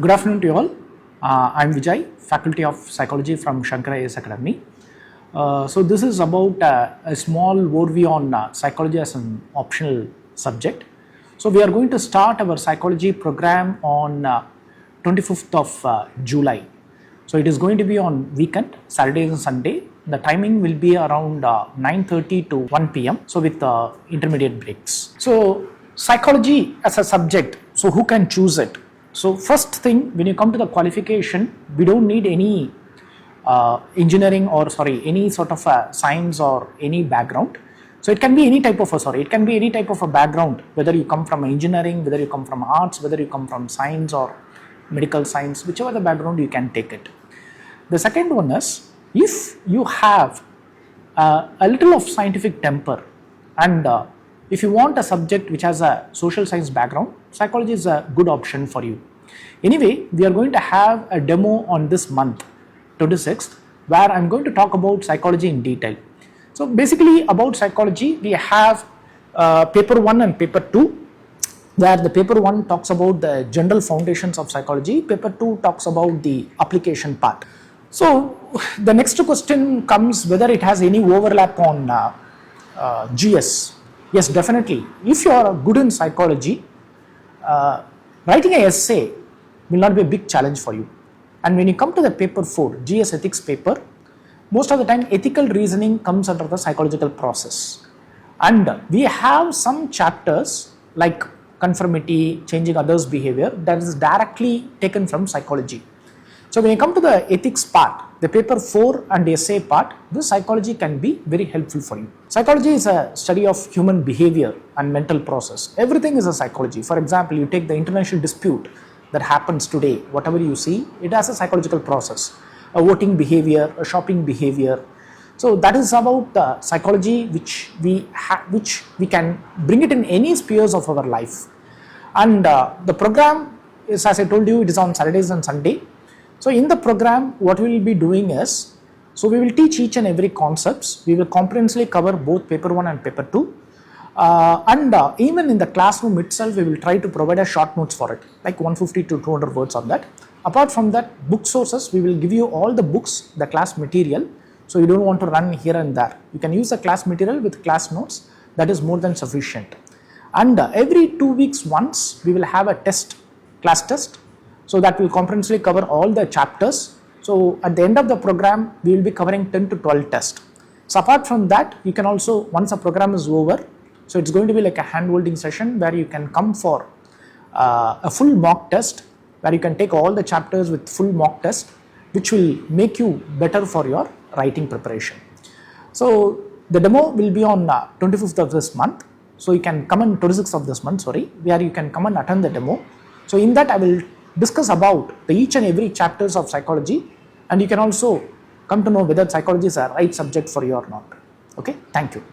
Good afternoon to you all. I'm Vijay, Faculty of Psychology from Shankar IASAcademy. So this is about a small overview on psychology as an optional subject. So we are going to start our psychology program on 25th of July. So it is going to be on weekend, Saturdays and Sunday. The timing will be around 9:30 to 1 p.m. So with intermediate breaks. So psychology as a subject, so who can choose it? So first thing, when you come to the qualification, we don't need any any sort of science or any background. So it can be any type of a background, whether you come from engineering, whether you come from arts, whether you come from science or medical science, whichever the background you can take it. The second one is, if you have a little of scientific temper and if you want a subject which has a social science background, psychology is a good option for you. Anyway, we are going to have a demo on this month, 26th, where I'm going to talk about psychology in detail. So basically about psychology, we have paper 1 and paper 2, where the paper 1 talks about the general foundations of psychology, paper 2 talks about the application part. So the next question comes whether it has any overlap on GS. Yes, definitely. If you are good in psychology, writing an essay will not be a big challenge for you. And when you come to the paper 4, GS ethics paper, most of the time ethical reasoning comes under the psychological process. And we have some chapters like conformity, changing others' behavior, that is directly taken from psychology. So when you come to the ethics part, the paper 4 and essay part, this psychology can be very helpful for you. Psychology is a study of human behavior and mental process. Everything is a psychology. For example, you take the international dispute that happens today, whatever you see, it has a psychological process. A voting behavior, a shopping behavior. So that is about the psychology which we can bring it in any spheres of our life. And the program is, as I told you, it is on Saturdays and Sunday. So in the program, what we will be doing is, so we will teach each and every concepts. We will comprehensively cover both paper 1 and paper 2. Even in the classroom itself, we will try to provide a short notes for it, like 150 to 200 words on that. Apart from that, book sources, we will give you all the books, the class material. So you don't want to run here and there. You can use the class material with class notes. That is more than sufficient. And every 2 weeks once, we will have a test, class test. So that will comprehensively cover all the chapters. So at the end of the program, we will be covering 10 to 12 tests. So apart from that, you can also, once the program is over, so it's going to be like a hand-holding session where you can come for a full mock test, where you can take all the chapters with full mock test, which will make you better for your writing preparation. So the demo will be on 25th of this month. So you can come on 26th of this month, where you can come and attend the demo. So in that I will discuss about each and every chapters of psychology, and you can also come to know whether psychology is a right subject for you or not. Okay, thank you.